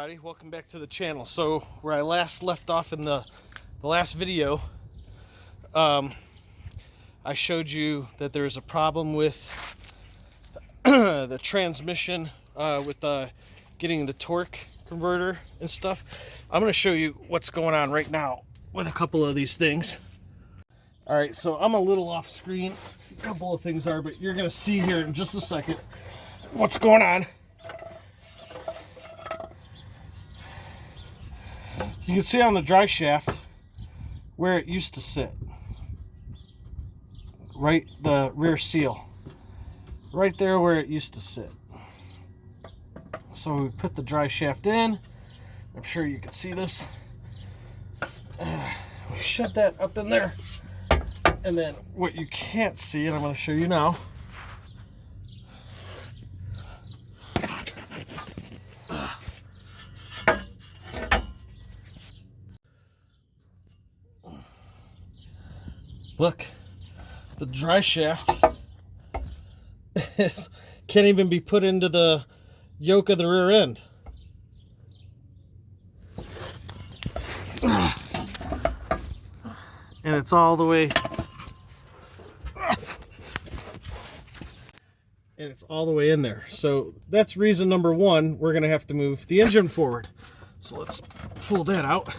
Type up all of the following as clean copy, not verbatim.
everybody, welcome back to the channel. So where I last left off in the last video, I showed you that there's a problem with the transmission with getting the torque converter and stuff. I'm going to show you what's going on right now with a couple of these things. Alright, so I'm a little off screen, a couple of things are, but you're going to see here in just a second what's going on. You can see on the dry shaft where it used to sit. Right, the rear seal. Right there where it used to sit. So we put the dry shaft in. I'm sure you can see this. We shut that up in there. And then what you can't see, and I'm going to show you now. Look, the dry shaft can't even be put into the yoke of the rear end. And it's all the way, in there. So that's reason number one, we're going to have to move the engine forward. So let's pull that out.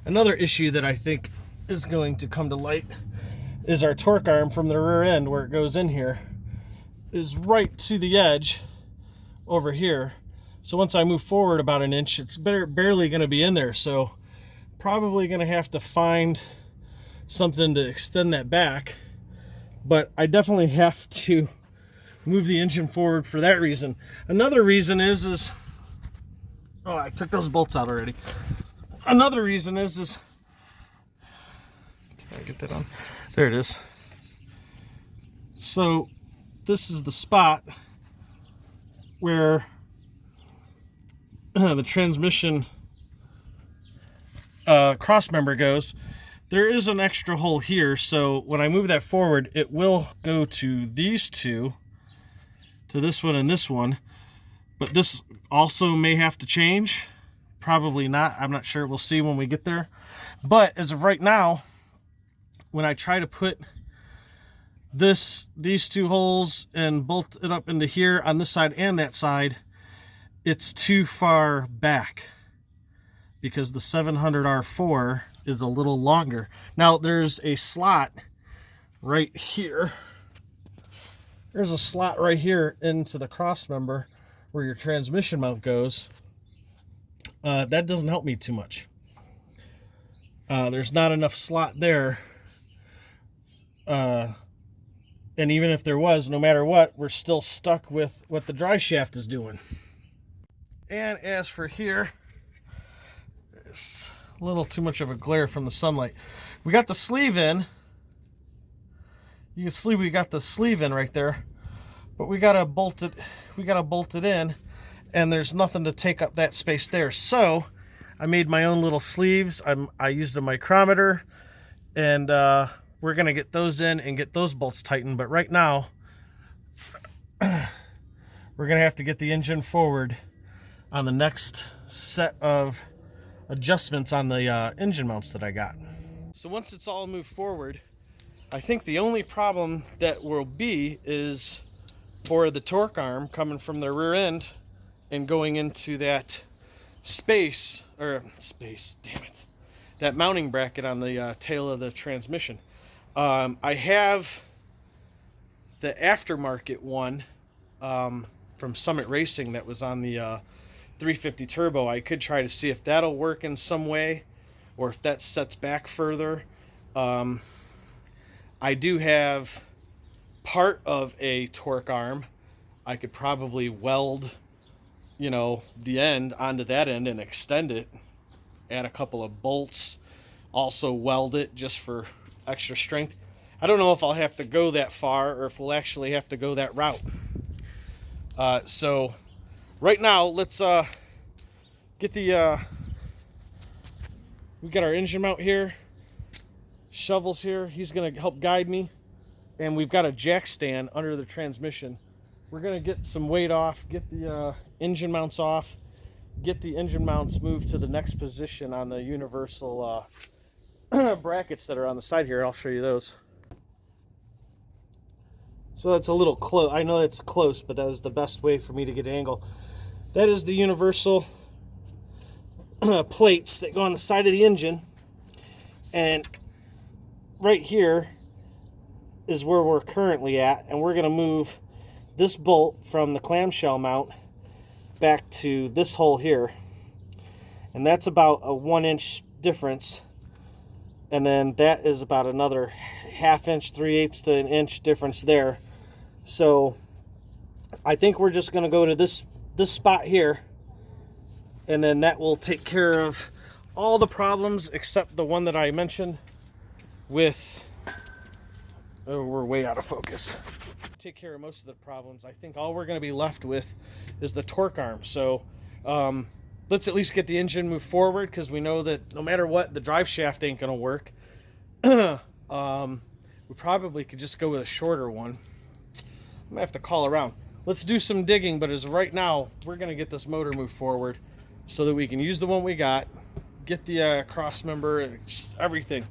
Another issue that I think is going to come to light is our torque arm from the rear end, where it goes in here, is right to the edge over here. So once I move forward about an inch, it's barely going to be in there. So probably going to have to find something to extend that back. But I definitely have to move the engine forward for that reason. Another reason is oh, I took those bolts out already. Another reason is can I get that on? There it is. So this is the spot where the transmission cross member goes. There is an extra hole here, so when I move that forward, it will go to these two, to this one and this one, but this also may have to change. Probably not. I'm not sure. We'll see when we get there. But as of right now, when I try to put these two holes and bolt it up into here on this side and that side, it's too far back because the 700R4 is a little longer. Now there's a slot right here. There's a slot right here into the cross member where your transmission mount goes. That doesn't help me too much. There's not enough slot there. And even if there was, no matter what, we're still stuck with what the dry shaft is doing. And as for here, it's a little too much of a glare from the sunlight. We got the sleeve in. You can see we got the sleeve in right there, but we gotta bolt it. We gotta bolt it in. And there's nothing to take up that space there. So I made my own little sleeves. I used a micrometer, and we're going to get those in and get those bolts tightened. But right now, we're going to have to get the engine forward on the next set of adjustments on the engine mounts that I got. So once it's all moved forward, I think the only problem that will be is for the torque arm coming from the rear end and going into that that mounting bracket on the tail of the transmission. I have the aftermarket one from Summit Racing that was on the 350 turbo. I could try to see if that'll work in some way, or if that sets back further. I do have part of a torque arm. I could probably weld, you know, the end onto that end and extend it, add a couple of bolts, also weld it just for extra strength. I don't know if I'll have to go that far or if we'll actually have to go that route. So right now, let's get the we got our engine mount here, shovels here. He's gonna help guide me, and we've got a jack stand under the transmission we're going to get some weight off, get the engine mounts off, get the engine mounts moved to the next position on the universal brackets that are on the side here. I'll show you those. So that's a little close. I know that's close, but that was the best way for me to get an angle. That is the universal plates that go on the side of the engine. And right here is where we're currently at. And we're going to move this bolt from the clamshell mount back to this hole here. And that's about a 1-inch difference. And then that is about another 1/2 inch, 3/8 to an inch difference there. So I think we're just going to go to this spot here, and then that will take care of all the problems except the one that I mentioned with, oh, we're way out of focus. Take care of most of the problems. I think all we're going to be left with is the torque arm. So let's at least get the engine moved forward, because we know that no matter what, the drive shaft ain't going to work. We probably could just go with a shorter one. I'm gonna have to call around. Let's do some digging, but as right now, we're gonna get this motor moved forward so that we can use the one we got, get the cross member and everything,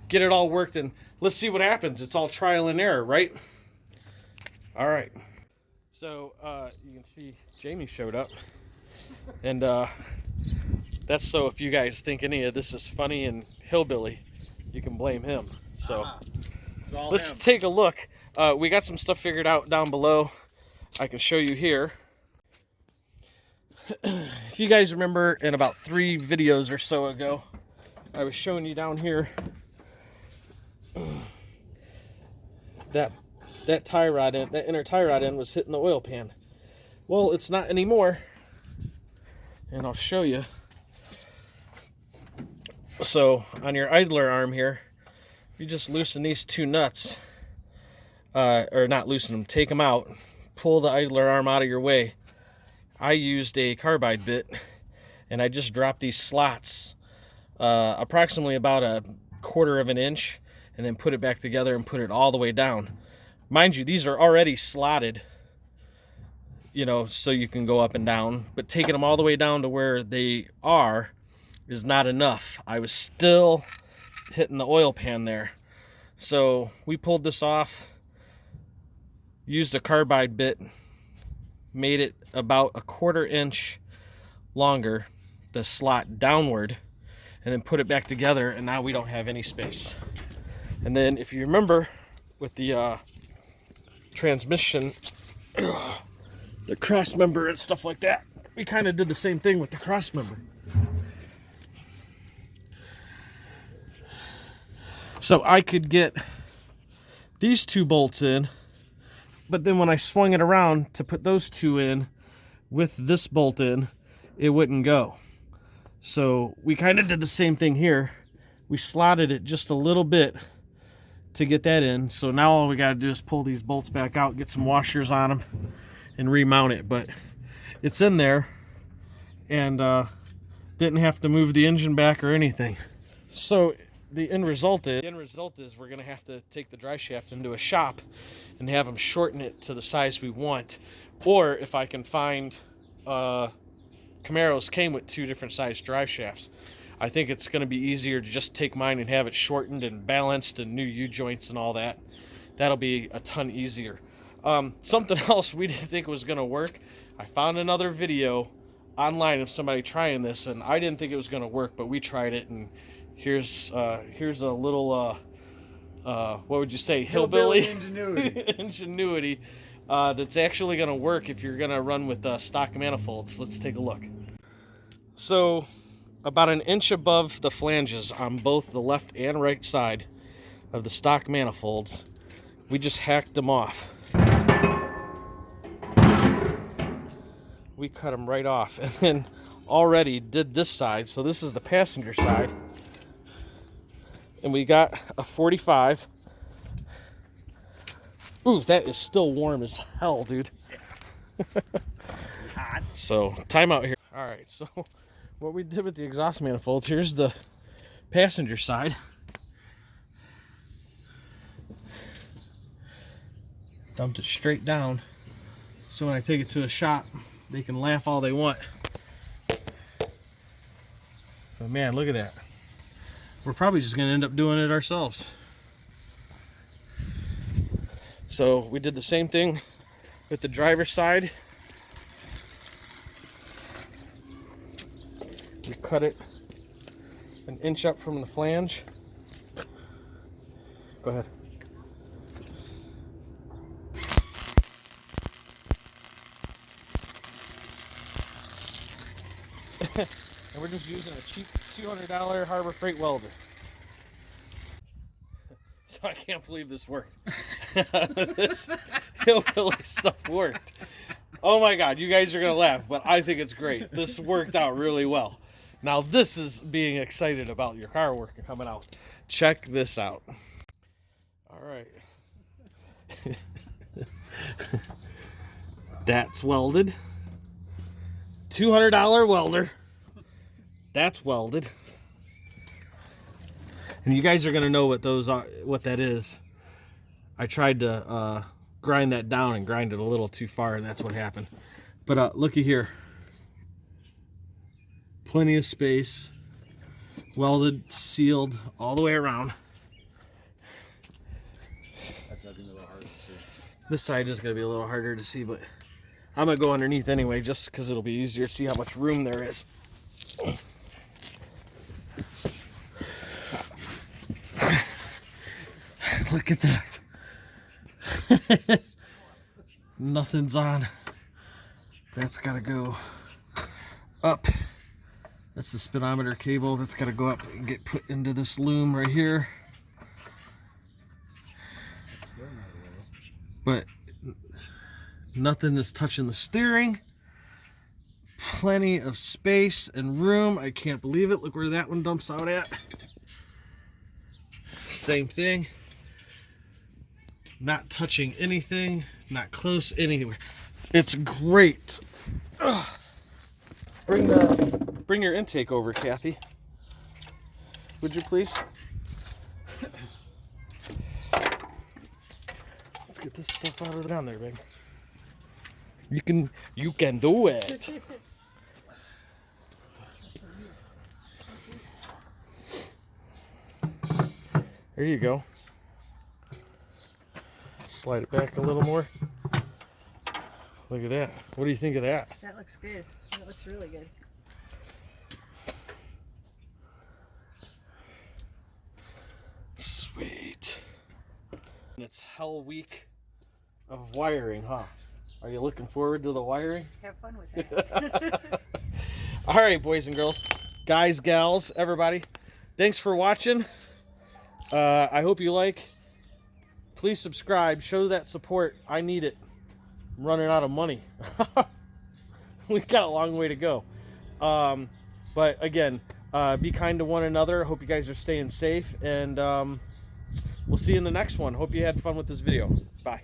get it all worked, and let's see what happens. It's all trial and error, right? All right. So you can see Jamie showed up, and that's so if you guys think any of this is funny and hillbilly, you can blame him. So let's take a look. We got some stuff figured out down below. I can show you here. If you guys remember, in about 3 videos or so ago, I was showing you down here that tie rod end, that inner tie rod end was hitting the oil pan. Well, it's not anymore, and I'll show you. So on your idler arm here, you just loosen these 2 nuts. Or not loosen them, take them out, pull the idler arm out of your way. I used a carbide bit, and I just dropped these slots approximately about 1/4 of an inch, and then put it back together and put it all the way down. Mind you, these are already slotted, you know, so you can go up and down, but taking them all the way down to where they are is not enough. I was still hitting the oil pan there. So we pulled this off, used a carbide bit, made it about 1/4 inch longer, the slot downward, and then put it back together, and now we don't have any space. And then if you remember with the transmission, the cross member and stuff like that, we kind of did the same thing with the cross member. So I could get these 2 bolts in, but then when I swung it around to put those 2 in with this bolt in, it wouldn't go. So we kind of did the same thing here. We slotted it just a little bit to get that in. So now all we got to do is pull these bolts back out, get some washers on them, and remount it. But it's in there, and didn't have to move the engine back or anything. So the end result is we're going to have to take the drive shaft into a shop and have them shorten it to the size we want. Or if I can find Camaros came with 2 different size drive shafts, I think it's going to be easier to just take mine and have it shortened and balanced and new U-joints and all that. That'll be a ton easier. Something else we didn't think was going to work. I found another video online of somebody trying this, and I didn't think it was going to work, but we tried it, and here's a little what would you say, hillbilly ingenuity that's actually going to work if you're going to run with stock manifolds. Let's take a look. So about 1 inch above the flanges on both the left and right side of the stock manifolds, we just hacked them off. We cut them right off, and then already did this side. So this is the passenger side, and we got a 45. Ooh, that is still warm as hell, dude. Hot. So time out here. All right, so what we did with the exhaust manifolds, here's the passenger side. Dumped it straight down So when I take it to a shop, they can laugh all they want. But man, look at that. We're probably just gonna end up doing it ourselves. So we did the same thing with the driver's side. We cut it an inch up from the flange. Go ahead. And we're just using a cheap $200 Harbor Freight welder. So I can't believe this worked. This hillbilly stuff worked. Oh my God, you guys are gonna laugh, but I think it's great. This worked out really well. Now this is being excited about your car work coming out. Check this out. All right. That's welded. $200 welder. That's welded. And you guys are gonna know what those are, what that is. I tried to grind that down and grind it a little too far, and that's what happened. But looky here. Plenty of space. Welded, sealed all the way around. That's gonna be a little hard to see. This side is gonna be a little harder to see, but I'm gonna go underneath anyway, just because it'll be easier to see how much room there is. Look at that. Nothing's on. That's gotta go up. That's the speedometer cable. That's gotta go up and get put into this loom right here. But nothing is touching the steering. Plenty of space and room. I can't believe it. Look where that one dumps out at. Same thing. Not touching anything. Not close anywhere. It's great. Ugh. Bring your intake over, Kathy. Would you please? Let's get this stuff out of down there, babe. You can do it. There you go. Slide it back a little more. Look at that. What do you think of that? That looks good. That looks really good. Sweet. It's hell week of wiring, huh? Are you looking forward to the wiring? Have fun with that. All right, boys and girls, guys, gals, everybody. Thanks for watching. I hope you like. Please subscribe. Show that support. I need it. I'm running out of money. We've got a long way to go. But again, be kind to one another. Hope you guys are staying safe. And we'll see you in the next one. Hope you had fun with this video. Bye.